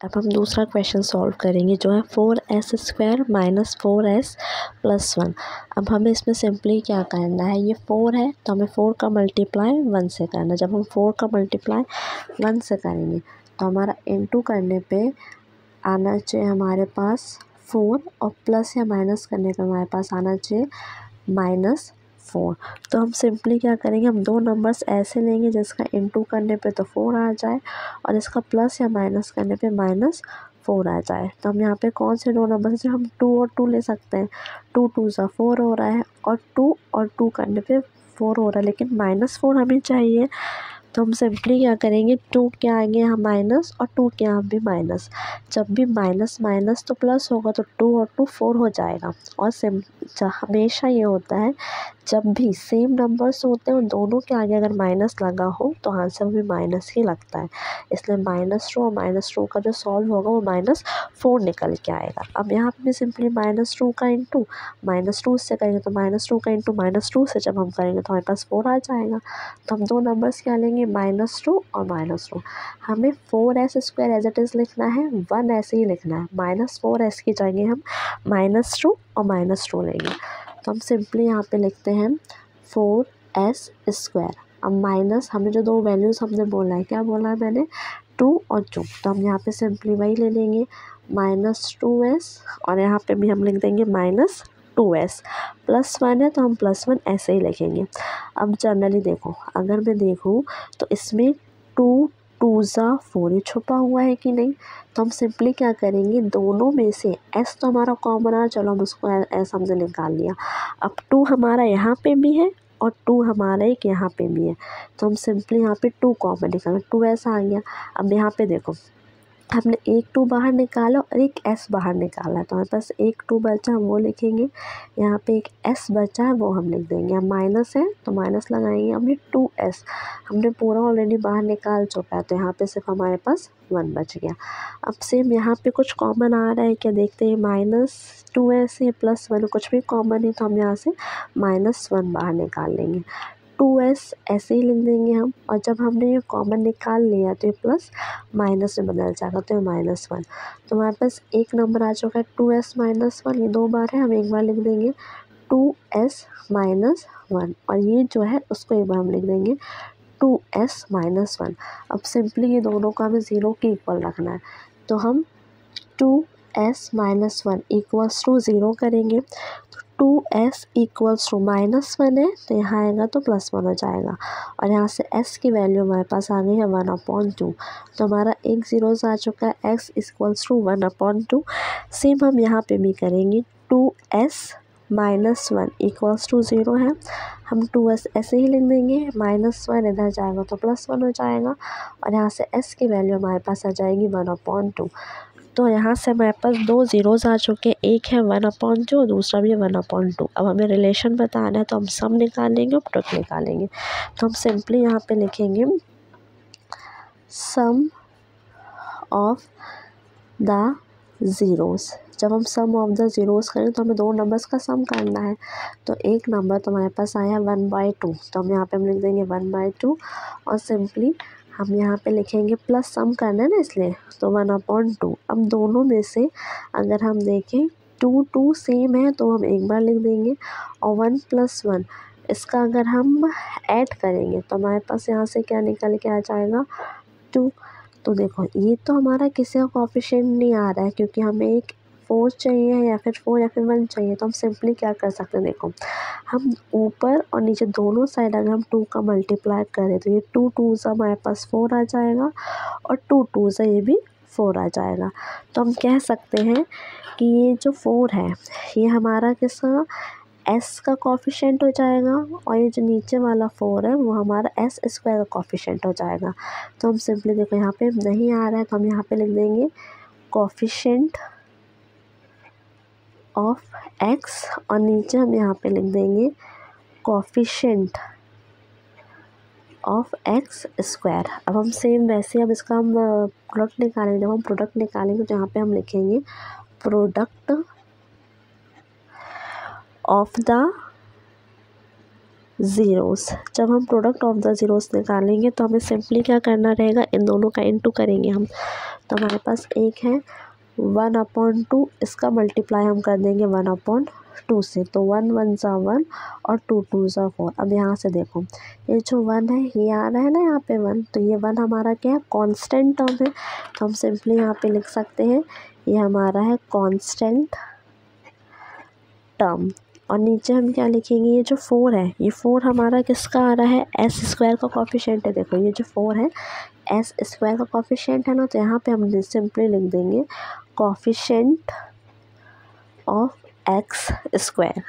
अब हम दूसरा क्वेश्चन सॉल्व करेंगे जो है 4s² माइनस 4s प्लस 1। अब हमें इसमें सिंपली क्या करना है, ये 4 है तो हमें 4 का मल्टीप्लाई 1 से करना है। जब हम 4 का मल्टीप्लाई 1 से करेंगे तो हमारा इनटू करने पे आना चाहिए हमारे पास 4 और प्लस या माइनस करने पे हमारे पास आना चाहिए -4। तो हम सिंपली क्या करेंगे, हम दो नंबर्स ऐसे लेंगे जिसका इनटू करने पे तो 4 आ जाए और इसका प्लस या माइनस करने पे -4 आ जाए। तो हम यहाँ पे कौन से दो नंबर से हम 2 और 2 ले सकते हैं। 2 2 ज़ा 4 हो रहा है और 2 और 2 करने पे 4 हो रहा है, लेकिन -4 हमें चाहिए। तो हम सिंपली क्या करेंगे, 2 के आगे हम माइनस और 2 के यहाँ भी माइनस। जब भी माइनस माइनस तो प्लस होगा तो 2 और 2 4 हो जाएगा। और हमेशा ये होता है जब भी सेम नंबर्स होते हैं और दोनों के आगे अगर माइनस लगा हो तो आंसर भी माइनस ही लगता है। इसलिए -2 और -2 का जो सॉल्व होगा वो -4 निकल के आएगा। अब यहाँ पे भी सिंपली -2 का इंटू -2 से करेंगे तो -2 का इंटू -2 से जब हम करेंगे तो हमारे पास 4 आ जाएगा। तो हम दो नंबर्स क्या लेंगे, -2 और -2। हमें 4s² एज इट इज़ लिखना है, 1 ऐसे ही लिखना है। -4s की जगह हम -2 और -2 लेंगे। तो हम सिंपली यहाँ पे लिखते हैं 4s²। अब माइनस हमें जो दो वैल्यूज़ हमने बोला है, क्या बोला है मैंने, 2 और 2। तो हम यहाँ पे सिंपली वही ले लेंगे -2s और यहाँ पे भी हम लिख देंगे -2s। प्लस 1 है तो हम +1 ऐसे ही लिखेंगे। अब जनरली देखो, अगर मैं देखूँ तो इसमें 2 2 ज़ा 4 ये छुपा हुआ है कि नहीं। तो हम सिंपली क्या करेंगे, दोनों में से s तो हमारा कॉमन आ, चलो हम उसको s हमने निकाल लिया। अब 2 हमारा यहाँ पे भी है और 2 हमारा एक यहाँ पे भी है, तो हम सिंपली यहाँ पे 2 कॉमन निकालेंगे, 2s आ गया। अब यहाँ पे देखो, हमने एक 2 बाहर निकाला और एक s बाहर निकाला, तो हमारे पास एक 2 बचा, हम वो लिखेंगे। यहाँ पे एक s बचा है, वो हम लिख देंगे। अब माइनस है तो माइनस लगाएंगे। अब ये 2s हमने पूरा ऑलरेडी बाहर निकाल चुका है, तो यहाँ पे सिर्फ हमारे पास 1 बच गया। अब सेम यहाँ पे कुछ कॉमन आ रहा है क्या, देखते हैं। -2s है +1 कुछ भी कॉमन है, तो हम यहाँ से -1 बाहर निकाल लेंगे। 2s ऐसे ही लिख देंगे हम, और जब हमने ये कॉमन निकाल लिया तो ये प्लस माइनस में बदल जाएगा, तो ये -1। तो हमारे पास एक नंबर आ चुका है 2s -1। ये दो बार है, हम एक बार लिख देंगे 2s -1 और ये जो है उसको एक बार हम लिख देंगे 2s -1। अब सिंपली ये दोनों को हमें 0 के इक्वल रखना है, तो हम 2s -1 इक्वल्स टू 0 करेंगे। 2s इक्वल्स टू -1 है तो यहाँ आएगा तो +1 हो जाएगा, और यहाँ से s की वैल्यू हमारे पास आ गई है 1/2। तो हमारा एक ज़ीरोज़ आ चुका है, x इक्वल्स टू 1/2। सेम हम यहाँ पे भी करेंगे, 2s -1 इक्वल्स टू 0 है, हम 2s ऐसे ही लिख देंगे। -1 इधर जाएगा तो +1 हो जाएगा, और यहाँ से s की वैल्यू हमारे पास आ जाएगी 1/2। तो यहाँ से हमारे पास दो ज़ीरोज़ आ चुके हैं, एक है 1/2 और दूसरा भी है 1/2। अब हमें रिलेशन बताना है तो हम सम निकालेंगे और प्रोडक्ट निकालेंगे। तो हम सिंपली यहाँ पे लिखेंगे सम ऑफ द ज़ीरोज़। जब हम सम ऑफ द ज़ीरोज़ करें तो हमें दो नंबर्स का सम करना है। तो एक नंबर तो हमारे पास आया 1/2, तो हम यहाँ पे हम लिख देंगे 1/2, और सिंपली हम यहाँ पे लिखेंगे प्लस सम करना है ना, इसलिए तो 1/2। अब दोनों में से अगर हम देखें 2 2 सेम है तो हम एक बार लिख देंगे, और 1 + 1 इसका अगर हम ऐड करेंगे तो हमारे पास यहाँ से क्या निकल के आ जाएगा 2। तो देखो, ये तो हमारा किसी का कोएफिशिएंट नहीं आ रहा है, क्योंकि हमें एक 4 चाहिए या फिर 4 या फिर 1 चाहिए। तो हम सिंपली क्या कर सकते हैं, देखो हम ऊपर और नीचे दोनों साइड अगर हम 2 का मल्टीप्लाई करें तो ये 2 2 ज़ा हमारे पास 4 आ जाएगा, और 2 2 ज़ा ये भी 4 आ जाएगा। तो हम कह सकते हैं कि ये जो 4 है ये हमारा किसका, s का कोएफिशिएंट हो जाएगा, और ये जो नीचे वाला 4 है वो हमारा s² का कोएफिशिएंट हो जाएगा। तो हम सिंपली देखो, यहाँ पे नहीं आ रहा है तो हम यहाँ पे लिख देंगे कोएफिशिएंट ऑफ x, और नीचे हम यहाँ पे लिख देंगे कोएफिशिएंट ऑफ x²। अब हम सेम वैसे अब इसका हम प्रोडक्ट निकालेंगे। जब हम प्रोडक्ट निकालेंगे तो यहाँ पे हम लिखेंगे प्रोडक्ट ऑफ द ज़ीरोस। जब हम प्रोडक्ट ऑफ द ज़ीरोस निकालेंगे तो हमें सिंपली क्या करना रहेगा, इन दोनों का इनटू करेंगे हम। तो हमारे पास एक है 1/2, इसका मल्टीप्लाई हम कर देंगे 1/2 से, तो 1 1 ज़ा 1 और 2 2 ज़ा 4। अब यहाँ से देखो ये जो 1 है ये आ रहा है ना यहाँ पे 1, तो ये 1 हमारा क्या है, कांस्टेंट टर्म है। तो हम सिंपली यहाँ पे लिख सकते हैं ये हमारा है कांस्टेंट टर्म। और नीचे हम क्या लिखेंगे, ये जो 4 है, ये 4 हमारा किसका आ रहा है, एस स्क्वायर का कॉफिशिएंट है। देखो ये जो 4 है एस स्क्वायर का कॉफिशिएंट है ना, तो यहाँ पे हम सिंपली लिख देंगे कॉफिशिएंट ऑफ एक्स स्क्वायर।